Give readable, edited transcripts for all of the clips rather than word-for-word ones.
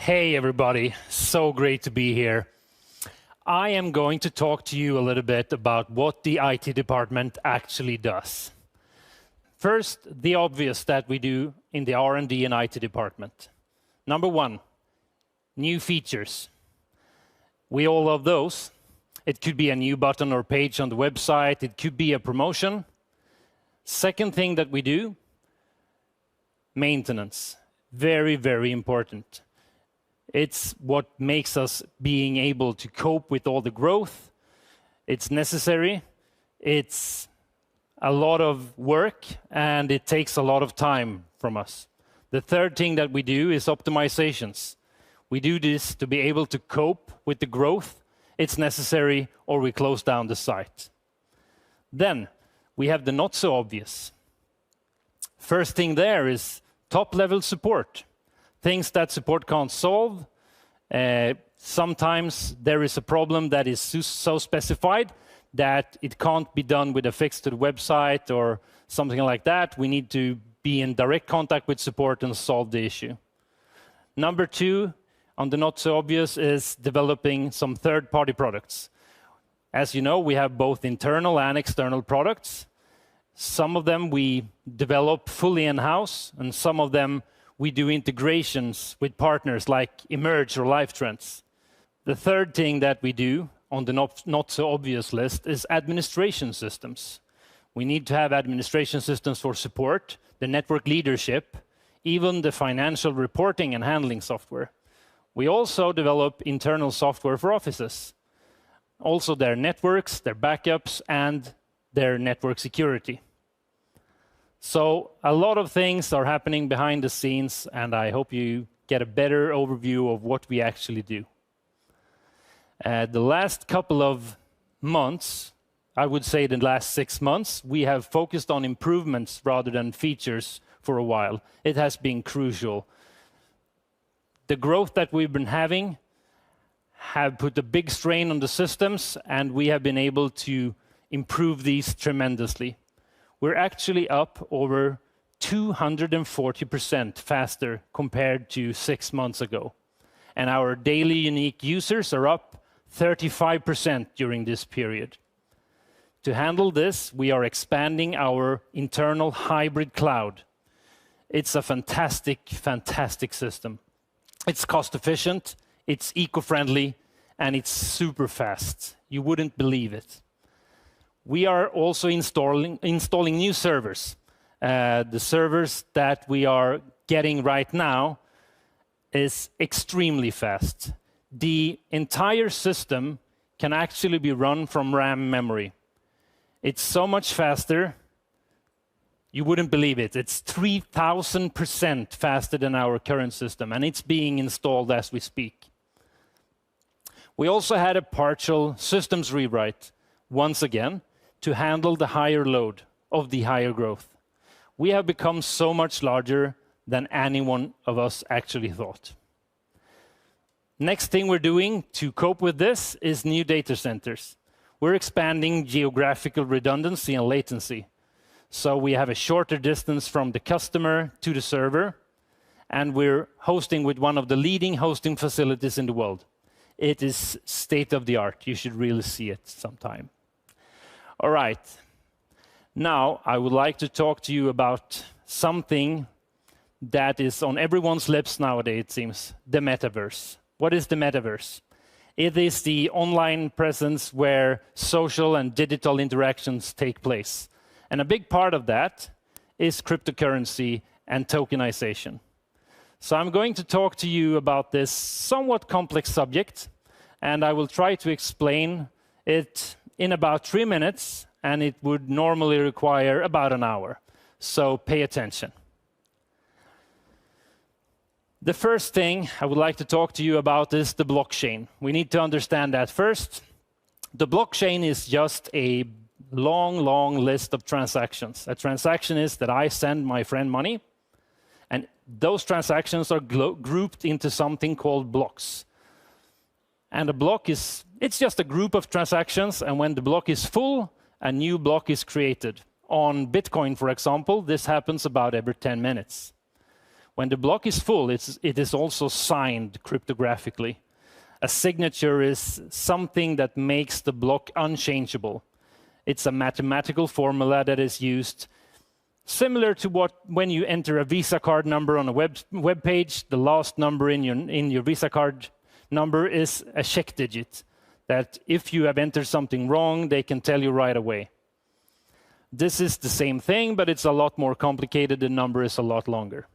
Hey everybody, so great to be here. I am going to talk to you a little bit about what the IT department actually does. First, the obvious that we do in the R&D and IT department. Number one, new features. We all love those. It could be a new button or page on the website. It could be a promotion. Second thing that we do, maintenance. Very, very important. It's what makes us being able to cope with all the growth. It's necessary. It's a lot of work, and it takes a lot of time from us. The third thing that we do is optimizations. We do this to be able to cope with the growth. It's necessary, or we close down the site. Then we have the not so obvious. First thing there is top-level support. Things that support can't solve. Sometimes there is a problem that is so specified that it can't be done with a fix to the website or something like that. We need to be in direct contact with support and solve the issue. Number two, on the not so obvious, is developing some third-party products. As you know, we have both internal and external products. Some of them we develop fully in-house, and some of them we do integrations with partners like 𝐍𝐅𝐒 or LifeTrends. The third thing that we do on the not so obvious list is administration systems. We need to have administration systems for support, the network leadership, even the financial reporting and handling software. We also develop internal software for offices, also their networks, their backups, and their network security. So a lot of things are happening behind the scenes, and I hope you get a better overview of what we actually do. The last couple of months, I would say the last 6 months, we have focused on improvements rather than features for a while. It has been crucial. The growth that we've been having have put a big strain on the systems, and we have been able to improve these tremendously. We're actually up over 240% faster compared to 6 months ago. And our daily unique users are up 35% during this period. To handle this, we are expanding our internal hybrid cloud. It's a fantastic, fantastic system. It's cost efficient, it's eco-friendly, and it's super fast. You wouldn't believe it. We are also installing new servers. The servers that we are getting right now is extremely fast. The entire system can actually be run from RAM memory. It's so much faster, you wouldn't believe it. It's 3,000% faster than our current system, and it's being installed as we speak. We also had a partial systems rewrite, once again, to handle the higher load of the higher growth. We have become so much larger than any one of us actually thought. Next thing we're doing to cope with this is new data centers. We're expanding geographical redundancy and latency. So we have a shorter distance from the customer to the server, and we're hosting with one of the leading hosting facilities in the world. It is state of the art. You should really see it sometime. All right. Now, I would like to talk to you about something that is on everyone's lips nowadays, it seems, the Metaverse. What is the Metaverse? It is the online presence where social and digital interactions take place. And a big part of that is cryptocurrency and tokenization. So I'm going to talk to you about this somewhat complex subject, and I will try to explain it in about 3 minutes, and it would normally require about an hour. So pay attention. The first thing I would like to talk to you about is the blockchain. We need to understand that first. The blockchain is just a long, long list of transactions. A transaction is that I send my friend money, and those transactions are grouped into something called blocks. And a block it's just a group of transactions, and when the block is full, a new block is created. On Bitcoin, for example, this happens about every 10 minutes. When the block is full, it is also signed cryptographically. A signature is something that makes the block unchangeable. It's a mathematical formula that is used similar to when you enter a Visa card number on a web page, the last number in your Visa card number is a check digit that if you have entered something wrong, they can tell you right away. This is the same thing, but it's a lot more complicated. The number is a lot longer.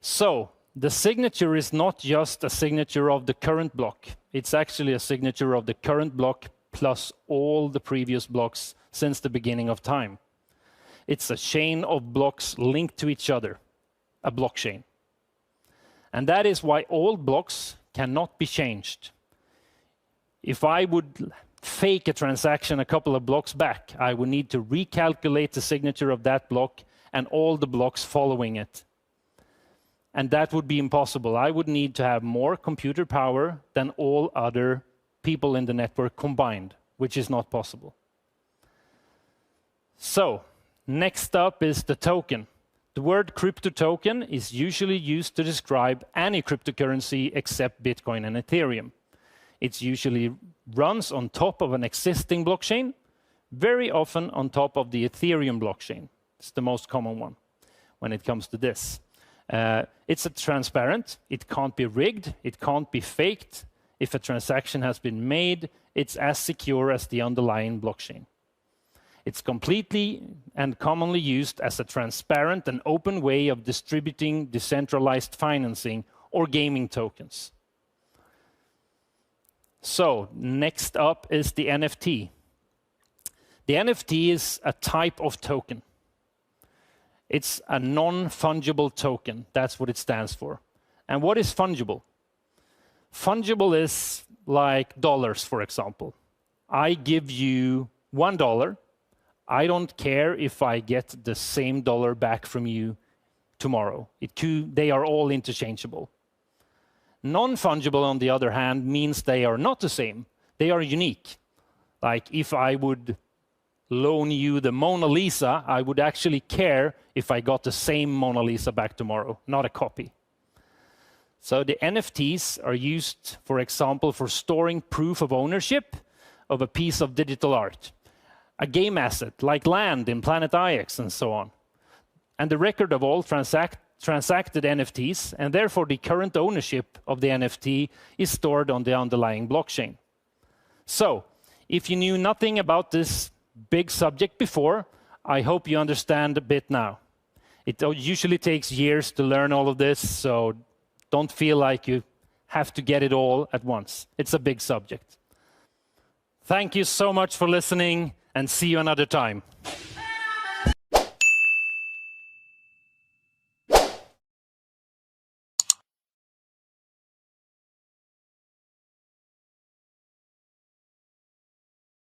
So the signature is not just a signature of the current block. It's actually a signature of the current block plus all the previous blocks since the beginning of time. It's a chain of blocks linked to each other, a blockchain. And that is why all blocks cannot be changed. If I would fake a transaction a couple of blocks back, I would need to recalculate the signature of that block and all the blocks following it. And that would be impossible. I would need to have more computer power than all other people in the network combined, which is not possible. So, next up is the token. The word crypto token is usually used to describe any cryptocurrency except Bitcoin and Ethereum. It usually runs on top of an existing blockchain, very often on top of the Ethereum blockchain. It's the most common one when it comes to this. It's transparent, it can't be rigged, it can't be faked. If a transaction has been made, it's as secure as the underlying blockchain. It's completely and commonly used as a transparent and open way of distributing decentralized financing or gaming tokens. So, next up is the NFT. The NFT is a type of token. It's a non-fungible token. That's what it stands for. And what is fungible? Fungible is like dollars, for example. I give you $1. I don't care if I get the same dollar back from you tomorrow. They are all interchangeable. Non-fungible, on the other hand, means they are not the same. They are unique. Like if I would loan you the Mona Lisa, I would actually care if I got the same Mona Lisa back tomorrow, not a copy. So the NFTs are used, for example, for storing proof of ownership of a piece of digital art, a game asset like land in Planet IX and so on, and the record of all transacted NFTs, and therefore the current ownership of the NFT is stored on the underlying blockchain. So, if you knew nothing about this big subject before, I hope you understand a bit now. It usually takes years to learn all of this, so don't feel like you have to get it all at once. It's a big subject. Thank you so much for listening, and see you another time.